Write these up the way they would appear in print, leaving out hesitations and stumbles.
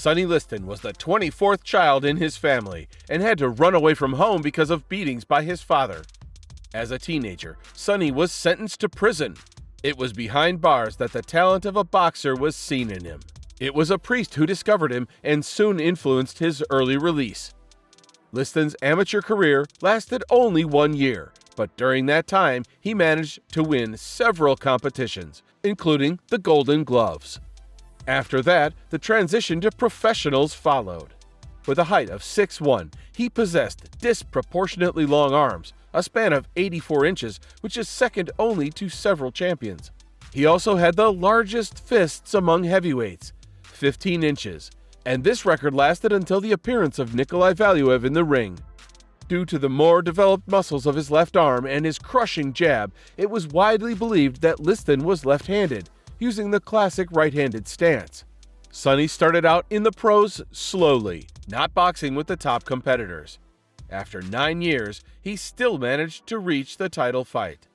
Sonny Liston was the 24th child in his family and had to run away from home because of beatings by his father. As a teenager, Sonny was sentenced to prison. It was behind bars that the talent of a boxer was seen in him. It was a priest who discovered him and soon influenced his early release. Liston's amateur career lasted only 1 year, but during that time he managed to win several competitions, including the Golden Gloves. After that, the transition to professionals followed. With a height of 6'1", he possessed disproportionately long arms, a span of 84 inches, which is second only to several champions. He also had the largest fists among heavyweights, 15 inches, and this record lasted until the appearance of Nikolai Valuev in the ring. Due to the more developed muscles of his left arm and his crushing jab, it was widely believed that Liston was left-handed, using the classic right-handed stance. Sonny started out in the pros slowly, not boxing with the top competitors. After 9 years, he still managed to reach the title fight.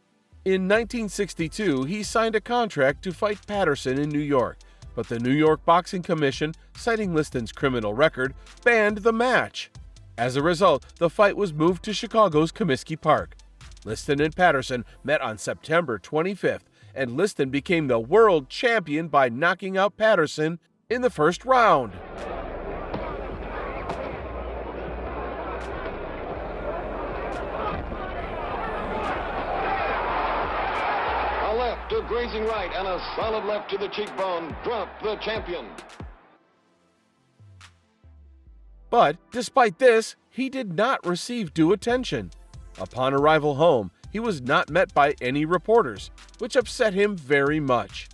In 1962, he signed a contract to fight Patterson in New York, but the New York Boxing Commission, citing Liston's criminal record, banned the match. As a result, the fight was moved to Chicago's Comiskey Park. Liston and Patterson met on September 25th, and Liston became the world champion by knocking out Patterson in the first round. A left, a grazing right, and a solid left to the cheekbone. Dropped the champion. But despite this, he did not receive due attention. Upon arrival home, he was not met by any reporters, which upset him very much.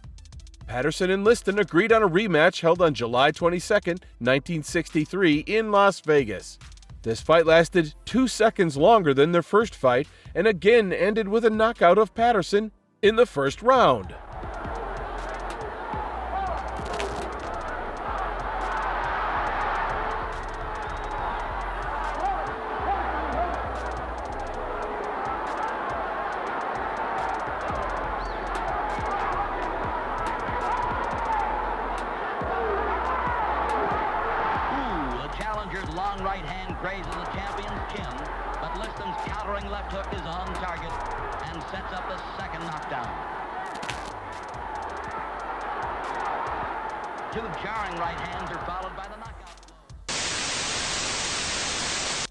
Patterson and Liston agreed on a rematch held on July 22, 1963 in Las Vegas. This fight lasted 2 seconds longer than their first fight and again ended with a knockout of Patterson in the first round. Long right hand grazes the champion's chin, but Liston's countering left hook is on target and sets up the second knockdown. Two jarring right hands are followed by the knockout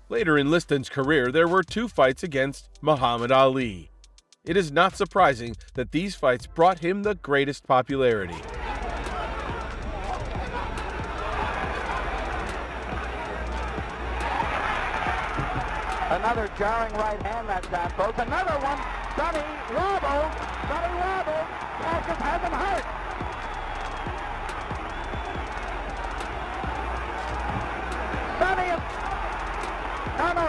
blow. Later in Liston's career, there were 2 fights against Muhammad Ali. It is not surprising that these fights brought him the greatest popularity. Another jarring right hand that time, folks. Another one. Sonny wobbles. Sonny wobbles. Marcus has him hurt. Sonny is... No.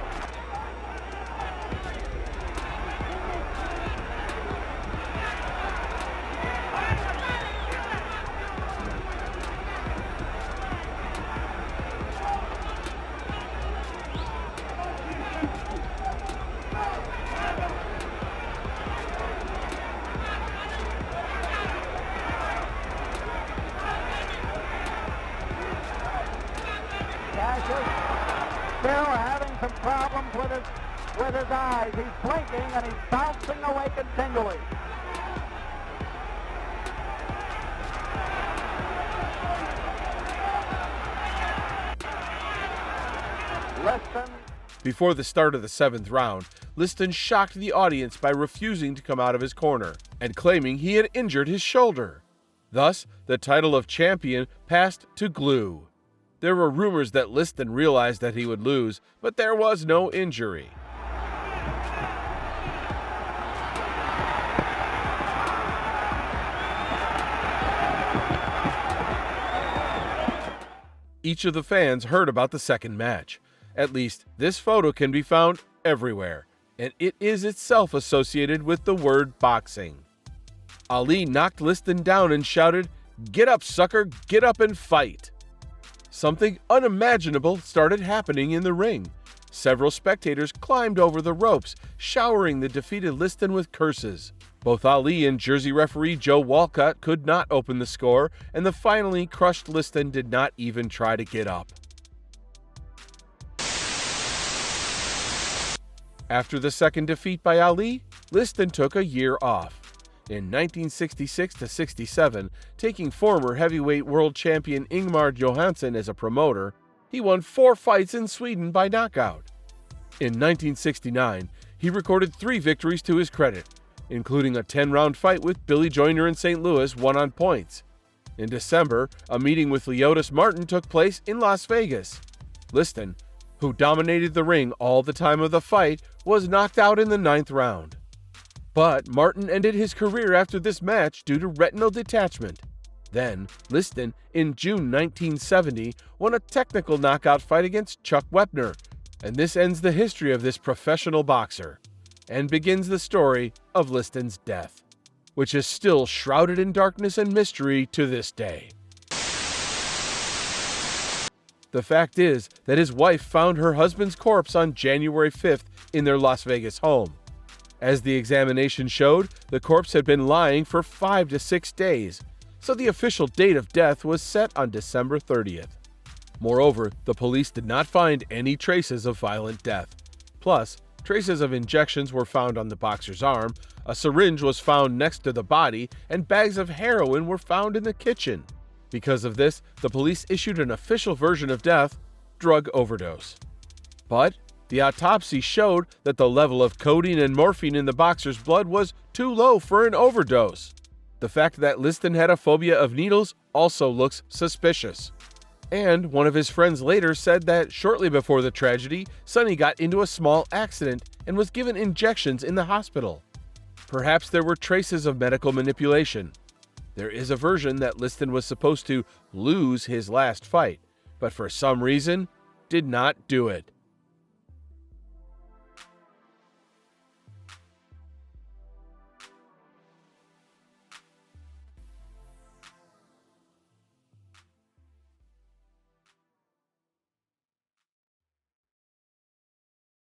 Still having some problems with his eyes. He's blinking and he's bouncing away continually. Liston. Before the start of the 7th round, Liston shocked the audience by refusing to come out of his corner and claiming he had injured his shoulder. Thus, the title of champion passed to Glue. There were rumors that Liston realized that he would lose, but there was no injury. Each of the fans heard about the second match. At least, this photo can be found everywhere, and it is itself associated with the word boxing. Ali knocked Liston down and shouted, "Get up, sucker, get up and fight." Something unimaginable started happening in the ring. Several spectators climbed over the ropes, showering the defeated Liston with curses. Both Ali and Jersey referee Joe Walcott could not open the score, and the finally crushed Liston did not even try to get up. After the second defeat by Ali, Liston took a year off. In 1966-67, taking former heavyweight world champion Ingmar Johansson as a promoter, he won 4 fights in Sweden by knockout. In 1969, he recorded 3 victories to his credit, including a 10-round fight with Billy Joyner in St. Louis won on points. In December, a meeting with Leotis Martin took place in Las Vegas. Liston, who dominated the ring all the time of the fight, was knocked out in the 9th round. But Martin ended his career after this match due to retinal detachment. Then, Liston, in June 1970, won a technical knockout fight against Chuck Wepner, and this ends the history of this professional boxer, and begins the story of Liston's death, which is still shrouded in darkness and mystery to this day. The fact is that his wife found her husband's corpse on January 5th in their Las Vegas home. As the examination showed, the corpse had been lying for 5 to 6 days, so the official date of death was set on December 30th. Moreover, the police did not find any traces of violent death. Plus, traces of injections were found on the boxer's arm, a syringe was found next to the body, and bags of heroin were found in the kitchen. Because of this, the police issued an official version of death: drug overdose. But the autopsy showed that the level of codeine and morphine in the boxer's blood was too low for an overdose. The fact that Liston had a phobia of needles also looks suspicious. And one of his friends later said that shortly before the tragedy, Sonny got into a small accident and was given injections in the hospital. Perhaps there were traces of medical manipulation. There is a version that Liston was supposed to lose his last fight, but for some reason did not do it.